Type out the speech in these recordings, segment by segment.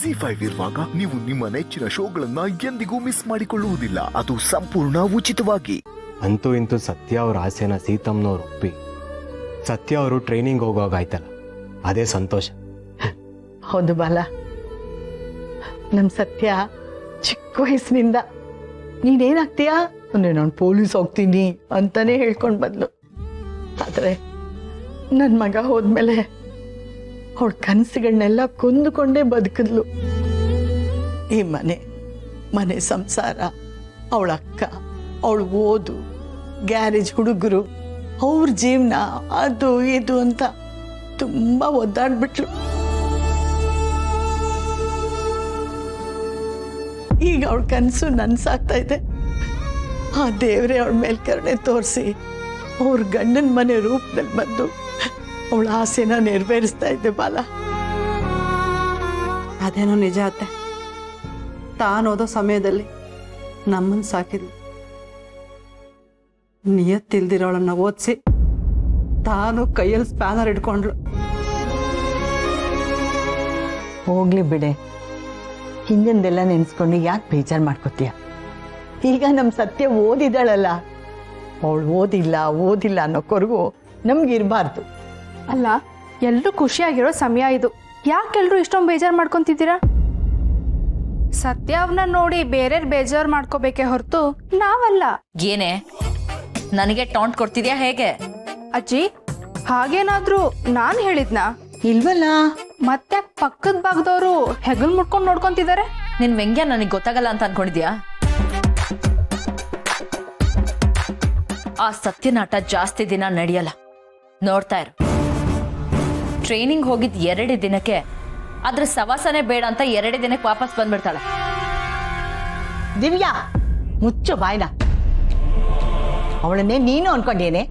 Z5 ಇರುವಾಗ ನೀವು ನಿಮ್ಮ ನೆಚ್ಚಿನ ಶೋಗಳನ್ನ ಎಂದಿಗೂ ಮಿಸ್ ಮಾಡಿಕೊಳ್ಳುವುದಿಲ್ಲ. ಅದು ಸಂಪೂರ್ಣ ಉಚಿತವಾಗಿ. ಅಂತೂ ಇಂತೂ ಸತ್ಯ ಅವ್ರ ಆಸೆನ ಸೀತಮ್ಮನವ್ರು ಒಪ್ಪಿ ಸತ್ಯ ಅವರು ಟ್ರೈನಿಂಗ್ ಹೋಗೋಗಾಯ್ತಲ್ಲ, ಅದೇ ಸಂತೋಷ. ಹೌದು ಬಾಲ, ನಮ್ ಸತ್ಯ ಚಿಕ್ಕ ವಯಸ್ಸಿನಿಂದ ನೀನೇನಾಗ್ತೀಯಾ ಅಂದ್ರೆ ನಾನು ಪೊಲೀಸ್ ಹೋಗ್ತೀನಿ ಅಂತಾನೆ ಹೇಳ್ಕೊಂಡ್ ಬಂದ್ಲು. ಆದ್ರೆ ನನ್ ಮಗ ಹೋದ್ಮೇಲೆ ಅವಳ ಕನಸುಗಳನ್ನೆಲ್ಲ ಕೊಂದುಕೊಂಡೇ ಬದುಕಿದ್ಲು. ಈ ಮನೆ ಸಂಸಾರ, ಅವಳ ಅಕ್ಕ, ಅವಳು ಓದು, ಗ್ಯಾರೇಜ್ ಹುಡುಗರು, ಅವ್ರ ಜೀವನ, ಅದು ಇದು ಅಂತ ತುಂಬಾ ಒದ್ದಾಡ್ಬಿಟ್ಲು. ಈಗ ಅವಳ ಕನಸು ನನ್ಸಾಗ್ತಾ ಇದೆ. ಆ ದೇವ್ರೆ ಅವಳ ಮೇಲ್ ಕರುಣೆ ತೋರಿಸಿ ಅವ್ರ ಗಂಡನ ಮನೆ ರೂಪದಲ್ಲಿ ಬಂದು ಅವಳ ಆಸೆನ ನೆರವೇರಿಸ್ತಾ ಇದ್ದೆ ಬಾಲ. ಅದೇನೋ ನಿಜ ಅತ್ತೆ. ತಾನೋದೋ ಸಮಯದಲ್ಲಿ ನಮ್ಮನ್ನು ಸಾಕಿದ್ಲು. ನಿಯತ್ತಿಲ್ದಿರೋಳನ್ನ ಓದಿಸಿ ತಾನು ಕೈಯಲ್ಲಿ ಸ್ಪ್ಯಾನರ್ ಇಟ್ಕೊಂಡ್ಳು. ಹೋಗ್ಲಿ ಬಿಡೆ, ಹಿಂದೆಲ್ಲ ನೆನ್ಸ್ಕೊಂಡು ಯಾಕೆ ಬೇಜಾರು ಮಾಡ್ಕೋತೀಯ? ಈಗ ನಮ್ಮ ಸತ್ಯ ಓದಿದಾಳಲ್ಲ, ಅವಳು ಓದಿಲ್ಲ ಅನ್ನೋ ಕೊರಗು ನಮ್ಗಿರ್ಬಾರ್ದು. ಅಲ್ಲ, ಎಲ್ರೂ ಖುಷಿಯಾಗಿರೋ ಸಮಯ ಇದು, ಯಾಕೆಲ್ರೂ ಇಷ್ಟೊಂದು ಬೇಜಾರು ಮಾಡ್ಕೊಂತಿದ್ದೀರಾ? ಸತ್ಯ ಅವ್ರನ್ನ ನೋಡಿ ಬೇರೆ ಬೇಜಾರು ಮಾಡ್ಕೋಬೇಕೆ ಹೊರತು ನಾವಲ್ಲ. ಏನೇ ನನಗೆ ಟಾಂಟ್ ಕೊಡ್ತಿದ್ಯಾ ಹೇಗೆ? ಅಜ್ಜಿ, ಹಾಗೇನಾದ್ರೂ ನಾನು ಹೇಳಿದ್ನಾ? ಇಲ್ವಲ್ಲ. ಮತ್ತೆ ಪಕ್ಕದ ಭಾಗದವರು ಹೆಗಲ್ ಮುಟ್ಕೊಂಡು ನೋಡ್ಕೊಂತಿದ್ದಾರೆ. ನಿನ್ ವ್ಯಂಗ್ಯ ನನಗೆ ಗೊತ್ತಾಗಲ್ಲ ಅಂತ ಅನ್ಕೊಂಡಿದ್ಯಾ? ಆ ಸತ್ಯನಾಟ ಜಾಸ್ತಿ ದಿನ ನಡೆಯಲ್ಲ, ನೋಡ್ತಾ ಇರು. ಟ್ರೈನಿಂಗ್ ಹೋಗಿದ್ 2 ದಿನಕ್ಕೆ ಅದ್ರ ಸವಾಸನೆ ಬೇಡ ಅಂತ 2 ದಿನಕ್ಕೆ ವಾಪಸ್ ಬಂದ್ಬಿಡ್ತಾಳೆ. ದಿವ್ಯಾ, ಮುಚ್ಚು ಬಾಯ್ನ. ಅವಳನ್ನೇ ನೀನು ಅನ್ಕೊಂಡೇನೆ.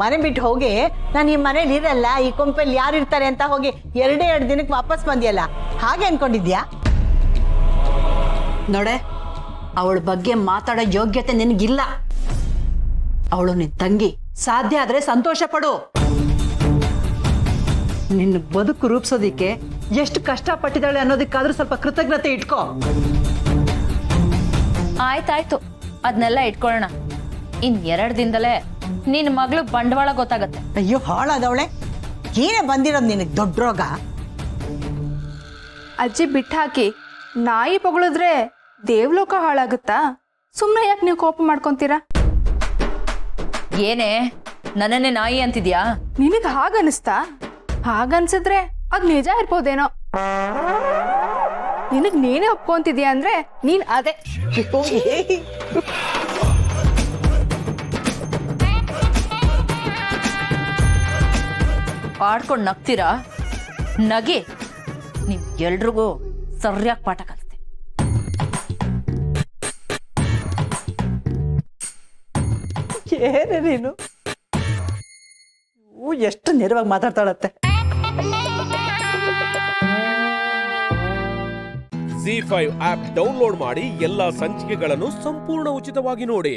ಮನೆ ಬಿಟ್ಟು ಹೋಗಿ ನಾನು ಈ ಮನೇಲಿ ಇರಲ್ಲ, ಈ ಕೊಂಪಲ್ಲಿ ಯಾರು ಇರ್ತಾರೆ ಅಂತ ಹೋಗಿ 2 ದಿನಕ್ಕೆ ವಾಪಸ್ ಬಂದಿಯಲ್ಲ, ಹಾಗೆ ಅನ್ಕೊಂಡಿದ್ಯಾ? ನೋಡೆ, ಅವಳ ಬಗ್ಗೆ ಮಾತಾಡೋ ಯೋಗ್ಯತೆ ನಿನಗಿಲ್ಲ. ಅವಳು ನಿನ್ ತಂಗಿ, ಸಾಧ್ಯ ಆದ್ರೆ ಸಂತೋಷ ಪಡು. ನಿನ್ನ ಬದುಕು ರೂಪಿಸೋದಿಕ್ಕೆ ಎಷ್ಟು ಕಷ್ಟಪಟ್ಟಿದ್ದಾಳೆ ಅನ್ನೋದಕ್ಕಾದ್ರೂ ಸ್ವಲ್ಪ ಕೃತಜ್ಞತೆ ಇಟ್ಕೋ. ಆಯ್ತಾಯ್ತು, ಅದನ್ನೆಲ್ಲ ಇಟ್ಕೊಳ್ಳೋಣ. ಇನ್ 2 ದಿನದಲ್ಲೇ ನಿನ್ ಮಗಳು ಬಂಡವಾಳ ಗೊತ್ತಾಗತ್ತೆ. ಅಯ್ಯೋ ಹಾಳಾದವಳೆ, ಏನೇ ಬಂದಿರೋದು ನಿನಗೆ ದೊಡ್ಡ ರೋಗ? ಅಜ್ಜಿ ಬಿಟ್ಟಾಕಿ, ನಾಯಿ ಪಗಳಿದ್ರೆ ದೇವ್ಲೋಕ ಹಾಳಾಗುತ್ತಾ? ಸುಮ್ಮನೆ ಯಾಕೆ ನೀವು ಕೋಪ ಮಾಡ್ಕೊಂತೀರಾ? ಏನೇ ನನ್ನನ್ನೇ ನಾಯಿ ಅಂತಿದ್ಯಾ? ನಿನಗೆ ಹಾಗನ್ನಿಸ್ತಾ? ಹಾಗನ್ಸಿದ್ರೆ ಅದ್ ನಿಜ ಇರ್ಬೋದೇನೋ. ನಿನಗ್ ನೀನೇ ಒಪ್ಕೊಂತಿದ್ಯಾ ಅಂದ್ರೆ ನೀನ್ ಅದೇ. ಆಡ್ಕೊಂಡು ನಗ್ತೀರಾ? ನಗಿ, ನೀವ್ ಎಲ್ರಿಗೂ ಸರಿಯಾಗಿ ಪಾಠ ಕಲಿಸ್ತೀನಿ. ಏನೇ ನೀನು ಎಷ್ಟು ನೇರವಾಗಿ ಮಾತಾಡ್ತಾಳತ್ತೆ. Z5 ಆಪ್ ಡೌನ್ಲೋಡ್ ಮಾಡಿ ಎಲ್ಲಾ ಸಂಚಿಕೆಗಳನ್ನು ಸಂಪೂರ್ಣ ಉಚಿತವಾಗಿ ನೋಡಿ.